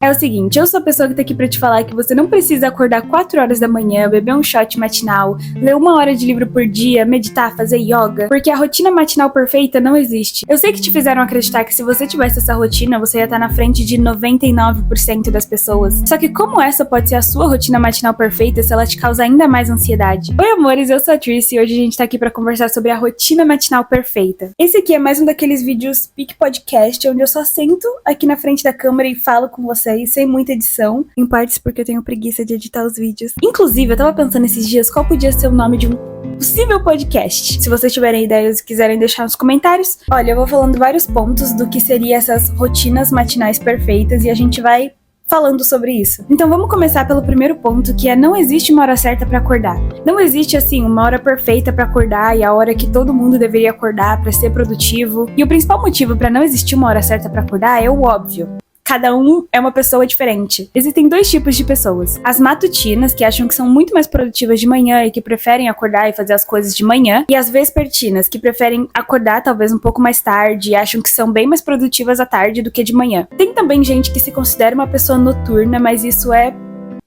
É o seguinte, eu sou a pessoa que tá aqui pra te falar que você não precisa acordar 4 horas da manhã, beber um shot matinal, ler 1 hora de livro por dia, meditar, fazer yoga, porque a rotina matinal perfeita não existe. Eu sei que te fizeram acreditar que se você tivesse essa rotina, você ia estar na frente de 99% das pessoas. Só que como essa pode ser a sua rotina matinal perfeita se ela te causa ainda mais ansiedade? Oi amores, eu sou a Trish e hoje a gente tá aqui pra conversar sobre a rotina matinal perfeita. Esse aqui é mais um daqueles vídeos Peak Podcast, onde eu só sento aqui na frente da câmera e falo com vocês sem muita edição, em partes porque eu tenho preguiça de editar os vídeos. Inclusive, eu tava pensando esses dias qual podia ser o nome de um possível podcast. Se vocês tiverem ideias e quiserem deixar nos comentários, olha, eu vou falando vários pontos do que seriam essas rotinas matinais perfeitas e a gente vai falando sobre isso. Então vamos começar pelo primeiro ponto, que é não existe uma hora certa pra acordar. Não existe, assim, uma hora perfeita pra acordar e a hora que todo mundo deveria acordar pra ser produtivo. E o principal motivo pra não existir uma hora certa pra acordar é o óbvio. Cada um é uma pessoa diferente. Existem 2 tipos de pessoas. As matutinas, que acham que são muito mais produtivas de manhã e que preferem acordar e fazer as coisas de manhã. E as vespertinas, que preferem acordar talvez um pouco mais tarde e acham que são bem mais produtivas à tarde do que de manhã. Tem também gente que se considera uma pessoa noturna, mas isso é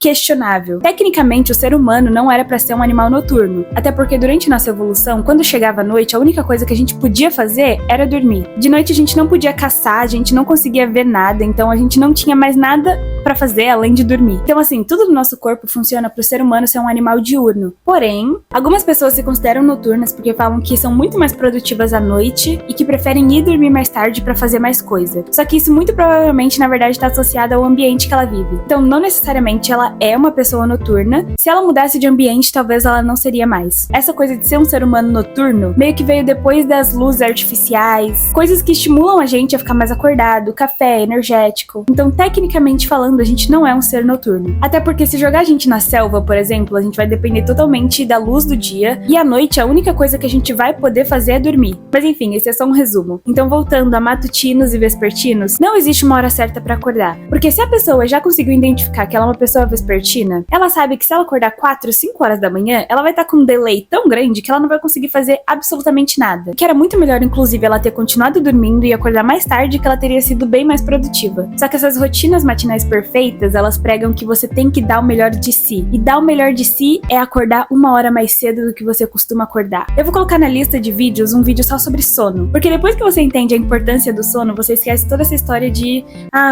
questionável. Tecnicamente, o ser humano não era pra ser um animal noturno, até porque durante nossa evolução, quando chegava a noite, a única coisa que a gente podia fazer era dormir. De noite a gente não podia caçar, a gente não conseguia ver nada, então a gente não tinha mais nada pra fazer além de dormir. Então assim, tudo no nosso corpo funciona pro ser humano ser um animal diurno. Porém, algumas pessoas se consideram noturnas porque falam que são muito mais produtivas à noite e que preferem ir dormir mais tarde pra fazer mais coisa. Só que isso muito provavelmente, na verdade, tá associado ao ambiente que ela vive. Então, não necessariamente ela é uma pessoa noturna. Se ela mudasse de ambiente, talvez ela não seria mais. Essa coisa de ser um ser humano noturno meio que veio depois das luzes artificiais, coisas que estimulam a gente a ficar mais acordado, café, energético. Então, tecnicamente falando, a gente não é um ser noturno. Até porque se jogar a gente na selva, por exemplo, a gente vai depender totalmente da luz do dia e à noite a única coisa que a gente vai poder fazer é dormir. Mas enfim, esse é só um resumo. Então, voltando a matutinos e vespertinos, não existe uma hora certa pra acordar. Porque se a pessoa já conseguiu identificar que ela é uma pessoa vespertina, ela sabe que se ela acordar 4, 5 horas da manhã, ela vai estar com um delay tão grande que ela não vai conseguir fazer absolutamente nada. Que era muito melhor, inclusive, ela ter continuado dormindo e acordar mais tarde, que ela teria sido bem mais produtiva. Só que essas rotinas matinais perfeitas, elas pregam que você tem que dar o melhor de si. E dar o melhor de si é acordar 1 hora mais cedo do que você costuma acordar. Eu vou colocar na lista de vídeos um vídeo só sobre sono. Porque depois que você entende a importância do sono, você esquece toda essa história de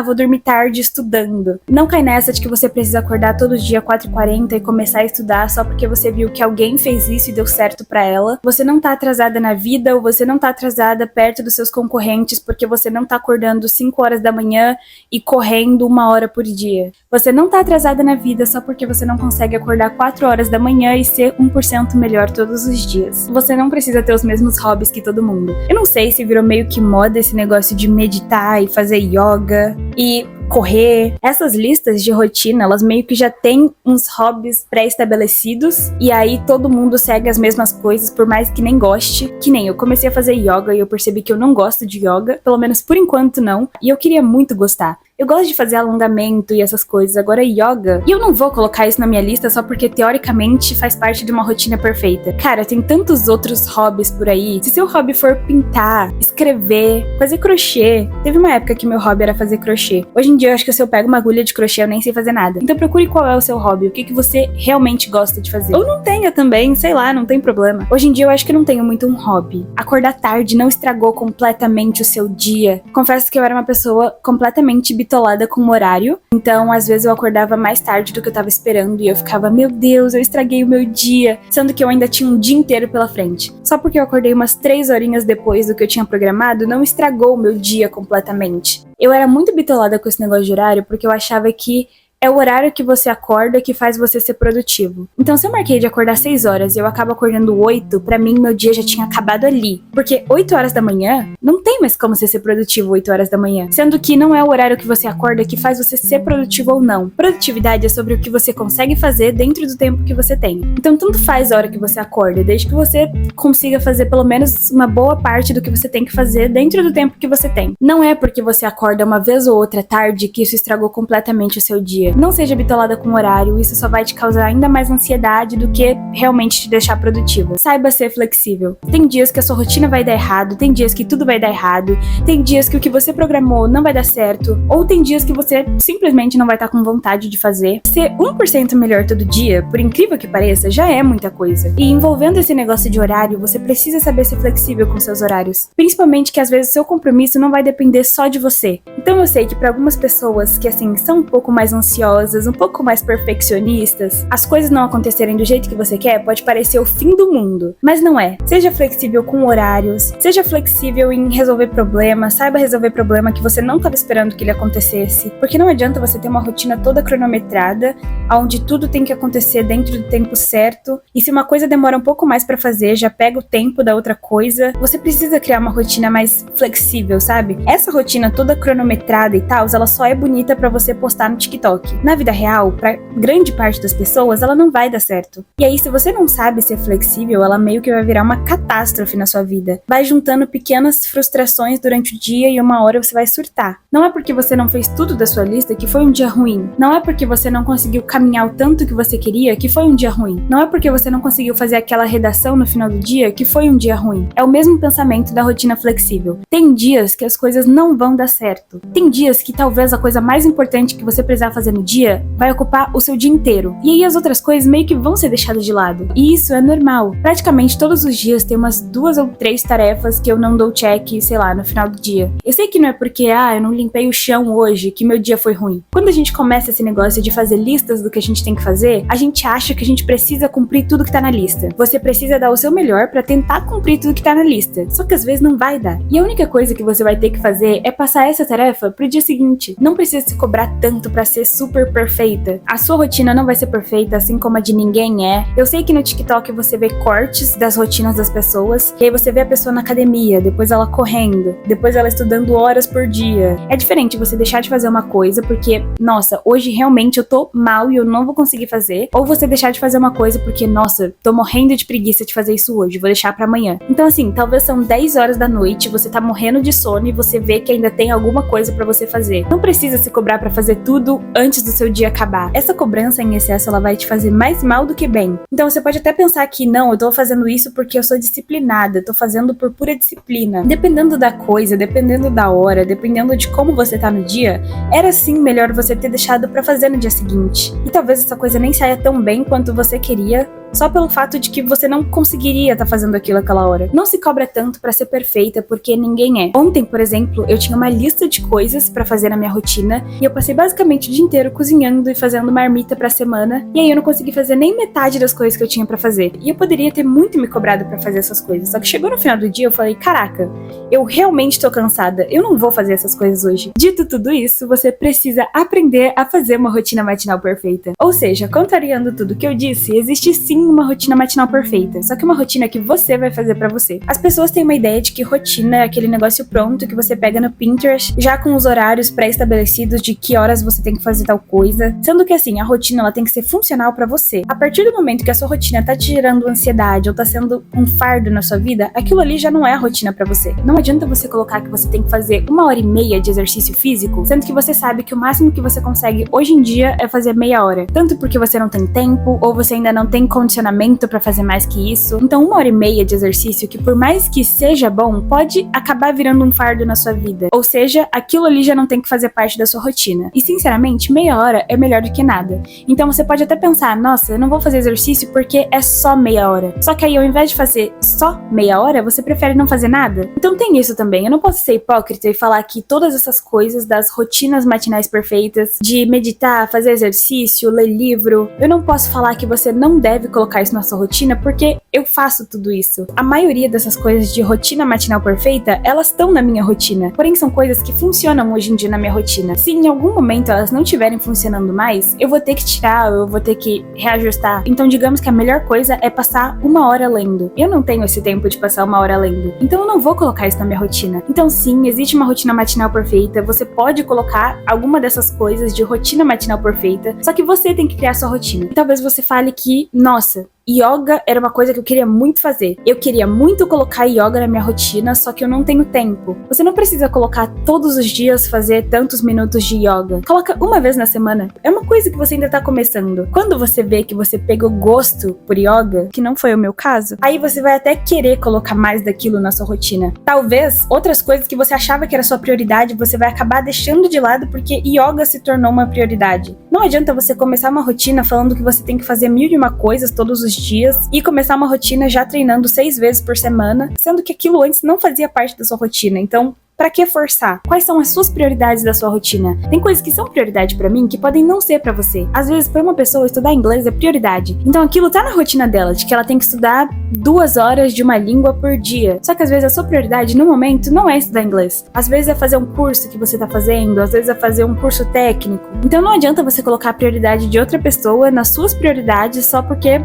vou dormir tarde estudando. Não cai nessa de que você precisa acordar todo dia 4h40 e começar a estudar só porque você viu que alguém fez isso e deu certo pra ela. Você não tá atrasada na vida ou você não tá atrasada perto dos seus concorrentes porque você não tá acordando 5 horas da manhã e correndo 1 hora por dia. Você não tá atrasada na vida só porque você não consegue acordar 4 horas da manhã e ser 1% melhor todos os dias. Você não precisa ter os mesmos hobbies que todo mundo. Eu não sei se virou meio que moda esse negócio de meditar e fazer yoga e correr. Essas listas de rotina, elas meio que já têm uns hobbies pré-estabelecidos e aí todo mundo segue as mesmas coisas, por mais que nem goste. Que nem eu comecei a fazer yoga e eu percebi que eu não gosto de yoga, pelo menos por enquanto não, e eu queria muito gostar. Eu gosto de fazer alongamento e essas coisas, agora yoga. E eu não vou colocar isso na minha lista só porque teoricamente faz parte de uma rotina perfeita. Cara, tem tantos outros hobbies por aí. Se seu hobby for pintar, escrever, fazer crochê. Teve uma época que meu hobby era fazer crochê. Hoje em dia eu acho que se eu pego uma agulha de crochê eu nem sei fazer nada. Então procure qual é o seu hobby, o que você realmente gosta de fazer. Ou não tenha também, sei lá, não tem problema. Hoje em dia eu acho que não tenho muito um hobby. Acordar tarde não estragou completamente o seu dia. Confesso que eu era uma pessoa completamente bitolada com o horário, então às vezes eu acordava mais tarde do que eu tava esperando e eu ficava, meu Deus, eu estraguei o meu dia, sendo que eu ainda tinha um dia inteiro pela frente. Só porque eu acordei umas 3 horinhas depois do que eu tinha programado, não estragou o meu dia completamente. Eu era muito bitolada com esse negócio de horário porque eu achava que é o horário que você acorda que faz você ser produtivo. Então, se eu marquei de acordar 6 horas e eu acabo acordando 8, pra mim, meu dia já tinha acabado ali. Porque 8 horas da manhã, não tem mais como você ser produtivo 8 horas da manhã. Sendo que não é o horário que você acorda que faz você ser produtivo ou não. Produtividade é sobre o que você consegue fazer dentro do tempo que você tem. Então, tanto faz a hora que você acorda, desde que você consiga fazer pelo menos uma boa parte do que você tem que fazer dentro do tempo que você tem. Não é porque você acorda uma vez ou outra tarde que isso estragou completamente o seu dia. dia. Não seja bitolada com o horário, isso só vai te causar ainda mais ansiedade do que realmente te deixar produtiva. Saiba ser flexível. Tem dias que a sua rotina vai dar errado, tem dias que tudo vai dar errado, tem dias que o que você programou não vai dar certo, ou tem dias que você simplesmente não vai estar com vontade de fazer. Ser 1% melhor todo dia, por incrível que pareça, já é muita coisa. E envolvendo esse negócio de horário, você precisa saber ser flexível com seus horários. Principalmente que às vezes o seu compromisso não vai depender só de você. Então eu sei que para algumas pessoas que assim são um pouco mais ansiosas, um pouco mais perfeccionistas, as coisas não acontecerem do jeito que você quer pode parecer o fim do mundo. Mas não é. Seja flexível com horários, seja flexível em resolver problemas, saiba resolver problema que você não estava esperando que ele acontecesse. Porque não adianta você ter uma rotina toda cronometrada, onde tudo tem que acontecer dentro do tempo certo, e se uma coisa demora um pouco mais pra fazer, já pega o tempo da outra coisa. Você precisa criar uma rotina mais flexível, sabe? Essa rotina toda cronometrada e tal, ela só é bonita pra você postar no TikTok. Na vida real, pra grande parte das pessoas, ela não vai dar certo. E aí, se você não sabe ser flexível, ela meio que vai virar uma catástrofe na sua vida. Vai juntando pequenas frustrações durante o dia e uma hora você vai surtar. Não é porque você não fez tudo da sua lista que foi um dia ruim. Não é porque você não conseguiu caminhar o tanto que você queria que foi um dia ruim. Não é porque você não conseguiu fazer aquela redação no final do dia que foi um dia ruim. É o mesmo pensamento da rotina flexível. Tem dias que as coisas não vão dar certo. Tem dias que talvez a coisa mais importante que você precisar fazer no dia vai ocupar o seu dia inteiro. E aí as outras coisas meio que vão ser deixadas de lado. E isso é normal. Praticamente todos os dias tem umas 2 ou 3 tarefas que eu não dou check, sei lá, no final do dia. Eu sei que não é porque, eu não limpei o chão hoje, que meu dia foi ruim. Quando a gente começa esse negócio de fazer listas do que a gente tem que fazer, a gente acha que a gente precisa cumprir tudo que tá na lista. Você precisa dar o seu melhor pra tentar cumprir tudo que tá na lista. Só que às vezes não vai dar. E a única coisa que você vai ter que fazer é passar essa tarefa pro dia seguinte. Não precisa se cobrar tanto pra ser super perfeita. A sua rotina não vai ser perfeita, assim como a de ninguém é. Eu sei que no TikTok você vê cortes das rotinas das pessoas, e aí você vê a pessoa na academia, depois ela correndo, depois ela estudando horas por dia. É diferente você deixar de fazer uma coisa porque, nossa, hoje realmente eu tô mal e eu não vou conseguir fazer, ou você deixar de fazer uma coisa porque, nossa, tô morrendo de preguiça de fazer isso hoje, vou deixar pra amanhã. Então assim, talvez são 10 horas da noite, você tá morrendo de sono e você vê que ainda tem alguma coisa pra você fazer. Não precisa se cobrar pra fazer tudo antes do seu dia acabar. Essa cobrança em excesso, ela vai te fazer mais mal do que bem. Então você pode até pensar que, não, eu tô fazendo isso porque eu sou disciplinada, eu tô fazendo por pura disciplina. Dependendo da coisa, dependendo da hora, dependendo de como você tá no dia, era sim melhor você ter deixado pra fazer no dia seguinte. E talvez essa coisa nem saia tão bem quanto você queria, só pelo fato de que você não conseguiria estar fazendo aquilo aquela hora. Não se cobra tanto pra ser perfeita, porque ninguém é. Ontem, por exemplo, eu tinha uma lista de coisas pra fazer na minha rotina, e eu passei basicamente o dia inteiro cozinhando e fazendo marmita pra semana, e aí eu não consegui fazer nem metade das coisas que eu tinha pra fazer. E eu poderia ter muito me cobrado pra fazer essas coisas, só que chegou no final do dia eu falei, caraca, eu realmente tô cansada, eu não vou fazer essas coisas hoje. Dito tudo isso, você precisa aprender a fazer uma rotina matinal perfeita. Ou seja, contrariando tudo que eu disse, existe sim uma rotina matinal perfeita, só que uma rotina que você vai fazer pra você. As pessoas têm uma ideia de que rotina é aquele negócio pronto que você pega no Pinterest, já com os horários pré-estabelecidos de que horas você tem que fazer tal coisa, sendo que assim, a rotina ela tem que ser funcional pra você. A partir do momento que a sua rotina tá te gerando ansiedade ou tá sendo um fardo na sua vida, aquilo ali já não é a rotina pra você. Não adianta você colocar que você tem que fazer 1h30 de exercício físico, sendo que você sabe que o máximo que você consegue hoje em dia é fazer meia hora, tanto porque você não tem tempo ou você ainda não tem condicionamento pra fazer mais que isso. Então 1h30 de exercício, que por mais que seja bom, pode acabar virando um fardo na sua vida. Ou seja, aquilo ali já não tem que fazer parte da sua rotina. E sinceramente, meia hora é melhor do que nada. Então você pode até pensar, nossa, eu não vou fazer exercício porque é só meia hora. Só que aí ao invés de fazer só meia hora, você prefere não fazer nada? Então tem isso também. Eu não posso ser hipócrita e falar que todas essas coisas das rotinas matinais perfeitas, de meditar, fazer exercício, ler livro, eu não posso falar que você não deve colocar isso na sua rotina, porque eu faço tudo isso. A maioria dessas coisas de rotina matinal perfeita, elas estão na minha rotina, porém são coisas que funcionam hoje em dia na minha rotina. Se em algum momento elas não estiverem funcionando mais, eu vou ter que tirar, eu vou ter que reajustar. Então digamos que a melhor coisa é passar 1 hora lendo. Eu não tenho esse tempo de passar 1 hora lendo, então eu não vou colocar isso na minha rotina. Então sim, existe uma rotina matinal perfeita, você pode colocar alguma dessas coisas de rotina matinal perfeita, só que você tem que criar sua rotina. E talvez você fale que, nossa, Yoga era uma coisa que eu queria muito fazer. Eu queria muito colocar yoga na minha rotina, só que eu não tenho tempo. Você não precisa colocar todos os dias fazer tantos minutos de yoga. Coloca uma vez na semana. É uma coisa que você ainda tá começando. Quando você vê que você pegou gosto por yoga, que não foi o meu caso, aí você vai até querer colocar mais daquilo na sua rotina. Talvez outras coisas que você achava que era sua prioridade, você vai acabar deixando de lado porque yoga se tornou uma prioridade. Não adianta você começar uma rotina falando que você tem que fazer 1001 coisas todos os dias e começar uma rotina já treinando 6 vezes por semana, sendo que aquilo antes não fazia parte da sua rotina. Então, pra que forçar? Quais são as suas prioridades da sua rotina? Tem coisas que são prioridade pra mim que podem não ser pra você. Às vezes, pra uma pessoa, estudar inglês é prioridade. Então aquilo tá na rotina dela, de que ela tem que estudar 2 horas de uma língua por dia. Só que às vezes a sua prioridade no momento não é estudar inglês. Às vezes é fazer um curso que você tá fazendo, às vezes é fazer um curso técnico. Então não adianta você colocar a prioridade de outra pessoa nas suas prioridades só porque,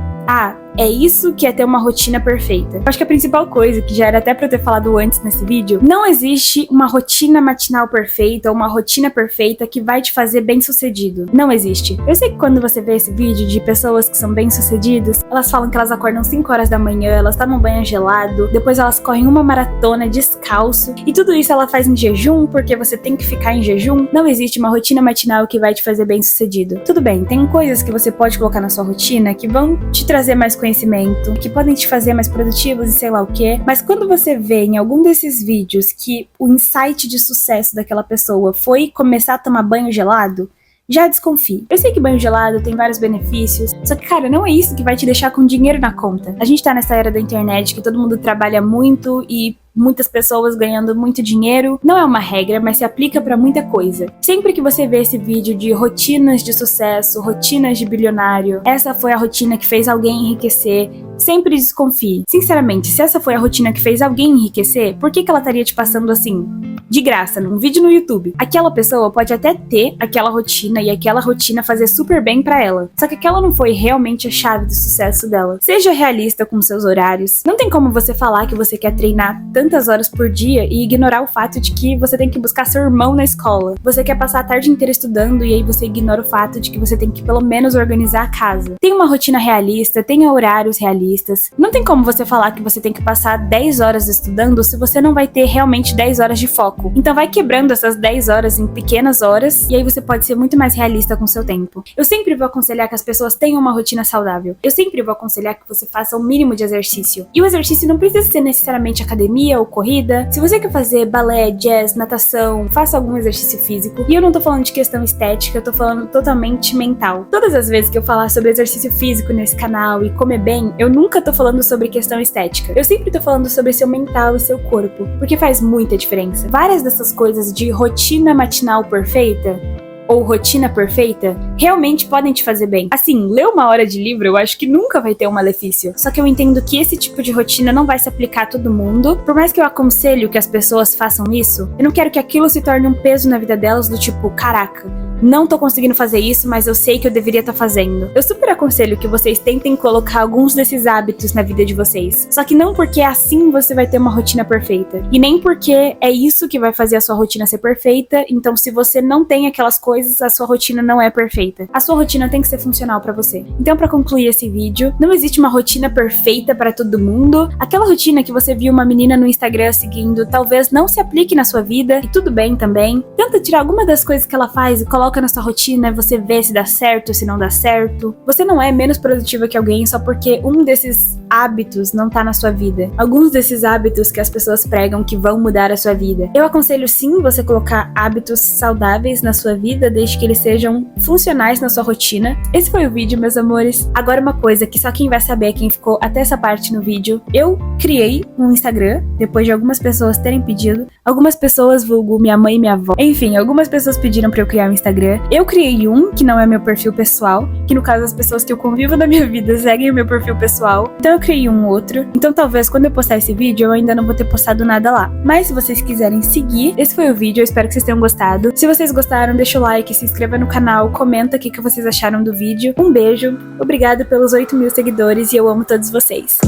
é isso que é ter uma rotina perfeita. Eu acho que a principal coisa, que já era até pra eu ter falado antes nesse vídeo, não existe uma rotina matinal perfeita ou uma rotina perfeita que vai te fazer bem sucedido. Não existe. Eu sei que quando você vê esse vídeo de pessoas que são bem sucedidas, elas falam que elas acordam 5 horas da manhã, elas tomam banho gelado, depois elas correm uma maratona descalço, e tudo isso ela faz em jejum, porque você tem que ficar em jejum. Não existe uma rotina matinal que vai te fazer bem sucedido. Tudo bem, tem coisas que você pode colocar na sua rotina que vão te trazer mais conhecimento, que podem te fazer mais produtivos e sei lá o que, mas quando você vê em algum desses vídeos que o insight de sucesso daquela pessoa foi começar a tomar banho gelado, já desconfie. Eu sei que banho gelado tem vários benefícios, só que, cara, não é isso que vai te deixar com dinheiro na conta. A gente tá nessa era da internet que todo mundo trabalha muito e muitas pessoas ganhando muito dinheiro. Não é uma regra, mas se aplica pra muita coisa. Sempre que você vê esse vídeo de rotinas de sucesso, rotinas de bilionário, essa foi a rotina que fez alguém enriquecer, sempre desconfie. Sinceramente, se essa foi a rotina que fez alguém enriquecer, por que ela estaria te passando assim, de graça, num vídeo no YouTube? Aquela pessoa pode até ter aquela rotina e aquela rotina fazer super bem pra ela, só que aquela não foi realmente a chave do sucesso dela. Seja realista com seus horários. Não tem como você falar que você quer treinar tantas horas por dia e ignorar o fato de que você tem que buscar seu irmão na escola. Você quer passar a tarde inteira estudando e aí você ignora o fato de que você tem que pelo menos organizar a casa. Tenha uma rotina realista, tenha horários realistas. Não tem como você falar que você tem que passar 10 horas estudando se você não vai ter realmente 10 horas de foco. Então vai quebrando essas 10 horas em pequenas horas e aí você pode ser muito mais realista com o seu tempo. Eu sempre vou aconselhar que as pessoas tenham uma rotina saudável. Eu sempre vou aconselhar que você faça o mínimo de exercício. E o exercício não precisa ser necessariamente academia ou corrida. Se você quer fazer balé, jazz, natação, faça algum exercício físico. E eu não tô falando de questão estética, eu tô falando totalmente mental. Todas as vezes que eu falar sobre exercício físico nesse canal e comer bem, eu nunca tô falando sobre questão estética. Eu sempre tô falando sobre seu mental e seu corpo, porque faz muita diferença. Várias dessas coisas de rotina matinal perfeita ou rotina perfeita, realmente podem te fazer bem. Assim, ler 1 hora de livro eu acho que nunca vai ter um malefício. Só que eu entendo que esse tipo de rotina não vai se aplicar a todo mundo. Por mais que eu aconselho que as pessoas façam isso, eu não quero que aquilo se torne um peso na vida delas do tipo, caraca, não tô conseguindo fazer isso, mas eu sei que eu deveria estar fazendo. Eu super aconselho que vocês tentem colocar alguns desses hábitos na vida de vocês. Só que não porque assim você vai ter uma rotina perfeita. E nem porque é isso que vai fazer a sua rotina ser perfeita. Então, se você não tem aquelas coisas, a sua rotina não é perfeita. A sua rotina tem que ser funcional pra você. Então, pra concluir esse vídeo, não existe uma rotina perfeita pra todo mundo. Aquela rotina que você viu uma menina no Instagram seguindo, talvez não se aplique na sua vida, e tudo bem também. Tenta tirar alguma das coisas que ela faz e coloca na sua rotina, você vê se dá certo, se não dá certo. Você não é menos produtiva que alguém só porque um desses hábitos não tá na sua vida. Alguns desses hábitos que as pessoas pregam que vão mudar a sua vida. Eu aconselho sim você colocar hábitos saudáveis na sua vida, desde que eles sejam funcionais na sua rotina. Esse foi o vídeo, meus amores. Agora uma coisa que só quem vai saber é quem ficou até essa parte no vídeo. Eu criei um Instagram, depois de algumas pessoas terem pedido. Algumas pessoas, vulgo minha mãe e minha avó. Enfim, algumas pessoas pediram pra eu criar um Instagram. Eu criei um, que não é meu perfil pessoal, que no caso as pessoas que eu convivo na minha vida seguem o meu perfil pessoal. Então eu criei um outro. Então talvez quando eu postar esse vídeo eu ainda não vou ter postado nada lá. Mas se vocês quiserem seguir, esse foi o vídeo, eu espero que vocês tenham gostado. Se vocês gostaram, deixa o like, se inscreva no canal, comenta o que vocês acharam do vídeo. Um beijo, obrigada pelos 8.000 seguidores e eu amo todos vocês.